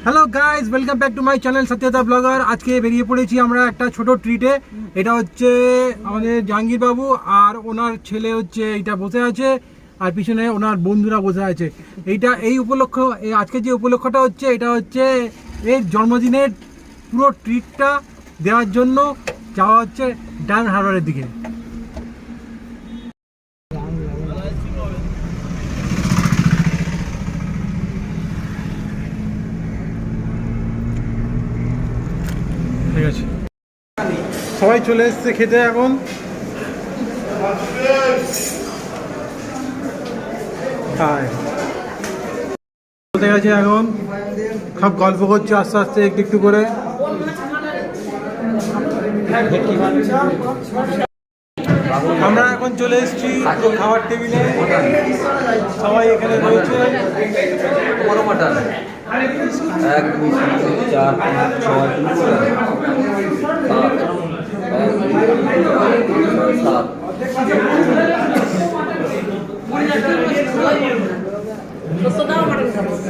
Hello guys, welcome back to my channel সত্যতা blogger. আজকে বেরিয়ে পড়েছি আমরা একটা ছোট ট্রিটে। এটা হচ্ছে আমাদের জাহাঙ্গীর বাবু আর ওনার ছেলে হচ্ছে এইটা বসে আছে, আর পিছনে ওনার বন্ধুরা বসে আছে। এই উপলক্ষ, আজকে যে উপলক্ষটা হচ্ছে এটা হচ্ছে এর জন্মদিনের পুরো ট্রিটটা দেওয়ার জন্য যাওয়া হচ্ছে ডায়মন্ড হারবারের দিকে। ঠিক আছে, সবাই চলে এসছে খেতে। এখন কোথায় গেছে, এখন সব গল্প করছে আস্তে আস্তে একটু একটু করে। আমরা এখন চলে এসেছি খাবার টেবিলে, সবাই এখানে রয়েছে। বড় মাটন 1 2 3 4 5 6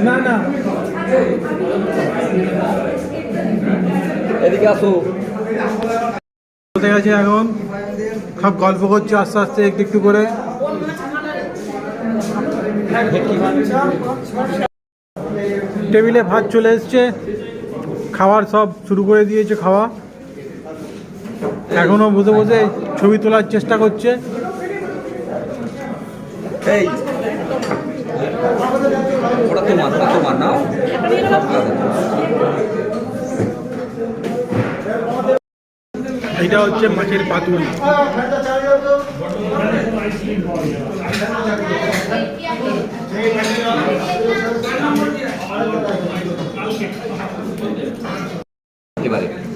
না না, এদিকে আসো। কোথায় গেছে, এখন সব গল্প করছে আস্তে আস্তে একটু একটু করে। টেবিলে ভাত চলে এসছে, খাবার সব শুরু করে দিয়েছে খাওয়া। এখনো বসে বসে ছবি তোলার চেষ্টা করছে। এই ওটা তোমার নাও। এটা হচ্ছে মাছের পাতুরি।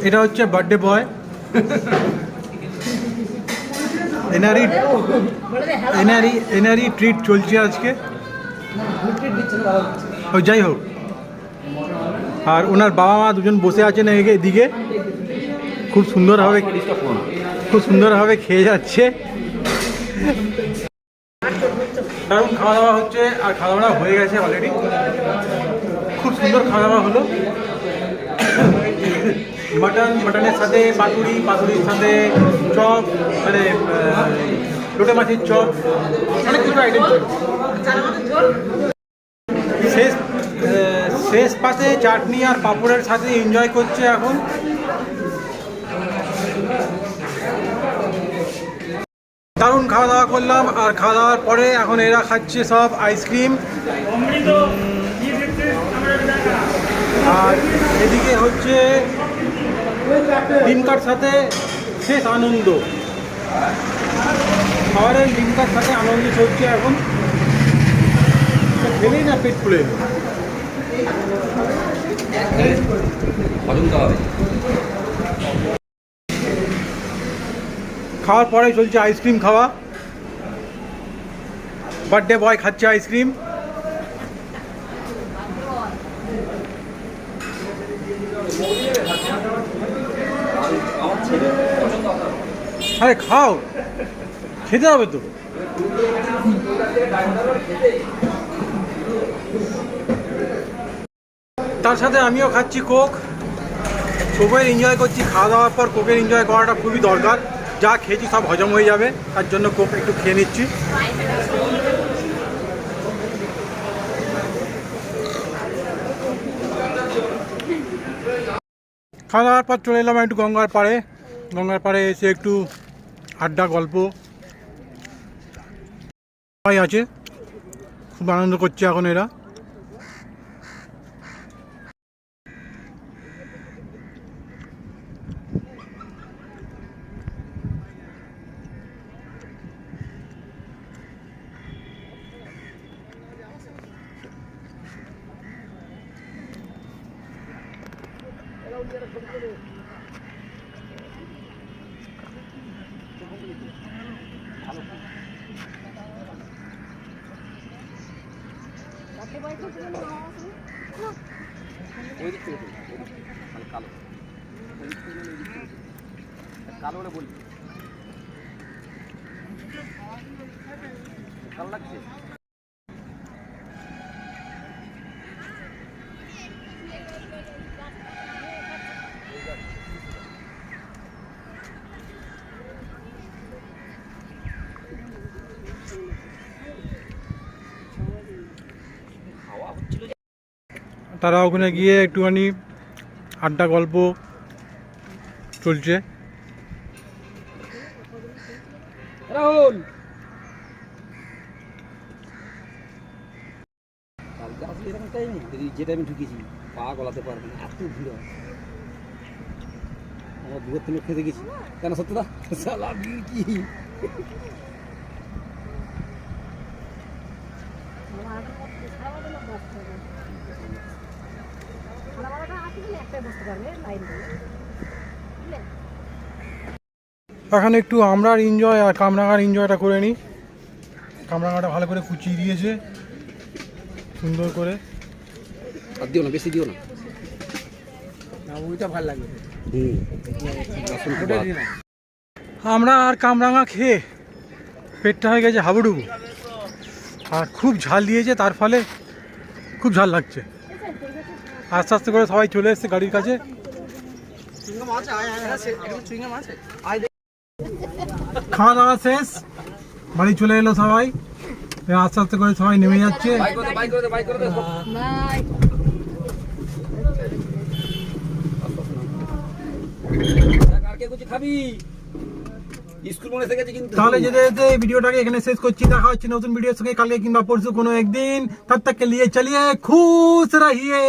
এটা হচ্ছে বার্থডে বয়, এনারই ট্রিট চলছে আজকে। যাই হোক, আর ওনার বাবা মা দুজন বসে আছেন এদিকে, খুব সুন্দরভাবে খেয়ে যাচ্ছে। দারুণ খাওয়া দাওয়া হচ্ছে, আর খাওয়া দাওয়া হয়ে গেছে অলরেডি। খুব সুন্দর খাওয়া দাওয়া হলো। মাটনের সাথে পাতুরির সাথে চপ, মানে লোটে মাছের চপ, অনেক কিছু আইটেম ছিল। শেষ পাশে চাটনি আর পাঁপড়ের সাথে এনজয় করছে এখন। দারুণ খাওয়া দাওয়া করলাম, আর খাওয়া দাওয়ার পরে এখন এরা খাচ্ছে সব আইসক্রিম। আর এদিকে হচ্ছে ডিমকার সাথে শেষ আনন্দ, খাবারের ডিমকার সাথে আনন্দ চলছে এখন। খেলেই না পেট ফুলে। খাওয়ার পরে চলছে আইসক্রিম খাওয়া। বার্থডে বয় খাচ্ছে আইসক্রিম। আরে খাও, খেতে হবে তো। তার সাথে আমিও খাচ্ছি কোকের এনজয় করছি। খাওয়া দাওয়ার পর কোকের এনজয় করাটা খুবই দরকার। যা খেয়েছি সব হজম হয়ে যাবে, তার জন্য কোক একটু খেয়ে নিচ্ছি। খাওয়া দাওয়ার পর চলে এলাম একটু গঙ্গার পাড়ে এসে একটু আড্ডা গল্প। সবাই আছে, খুব আনন্দ করছে এখন এরা। কালো বলি ভালো লাগছে। তারা ওখানে গিয়ে একটুখানি আড্ডা গল্প চলছে। রাহুল কালকে আসলে এরকম টাইম যে টাইমে ঢুকেছি পা গলাতে পারবে না, এত ভিড় হয়। আমরা দূরের থেকে খেতে গেছি কেন সত্যদা সালা ভিড় কি এখন একটু আমরার এনজয় আর কামরাঙার এনজয়টা করে নিই। কামরাঙাটা ভালো করে কুচিয়ে দিয়েছে সুন্দর করে। আর দিও না, বেশি দিও না। ওইটা ভালো লাগবে। হুম আমরা আর কামরাঙা খেয়ে পেটটা হয়ে গেছে হাবুডুবু, আর খুব ঝাল দিয়েছে, তার ফলে খুব ঝাল লাগছে। আস্তে আস্তে করে সবাই চলে এসছে গাড়ির কাছে। খাওয়া দাওয়া শেষ, বাড়ি চলে এলো সবাই। আস্তে আস্তে করে সবাই নেমে যাচ্ছে। তাহলে যেতে যেতে ভিডিওটাকে এখানে শেষ করছি। দেখা হচ্ছে নতুন ভিডিওর সঙ্গে কালকে কিংবা পরশু কোনো একদিন। তব তক কে লিয়ে চলিয়ে খুশ রহিয়ে।